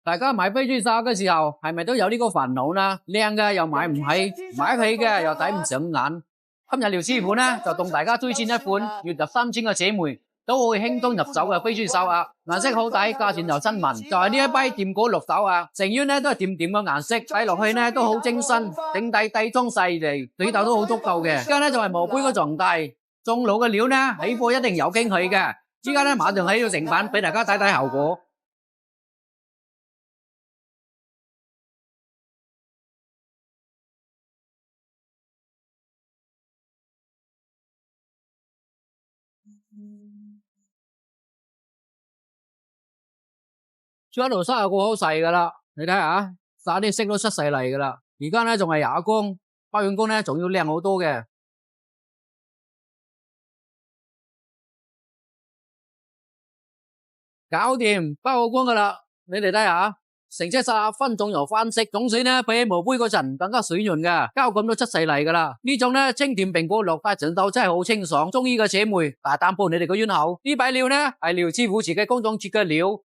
大家買飛豬沙嘅時候，係咪都有呢個煩惱呢？靚嘅又買唔起，買得起嘅又睇唔上眼。今日廖師傅呢就同大家推薦一款月入3000嘅姐妹都可以輕鬆入手嘅飛豬手鴨，顏色好睇，價錢又親民。就係呢一批掂果綠手鴨，成圈呢都係甜甜嘅顏色，睇落去呢都好清新，整體底裝細膩，水痘都好足夠嘅。而家呢就係磨杯嘅狀態，中爐嘅料呢起貨一定有驚喜嘅。依家呢馬上起咗成品俾大家睇睇效果。將條沙又過好細噶啦，你睇下，灑啲色都出晒嚟噶啦。而家呢仲係啞光，包完工呢仲要靚好多嘅。搞掂，包好光噶啦，你哋睇下，成隻沙分種又翻色，種水呢比起磨杯嗰陣更加水潤噶，膠感都出晒嚟噶啦。呢種呢清甜蘋果綠帶陣豆真係好清爽，中意嘅姐妹大膽報你哋個冤口。呢批料呢係廖師傅自己工廠出嘅料。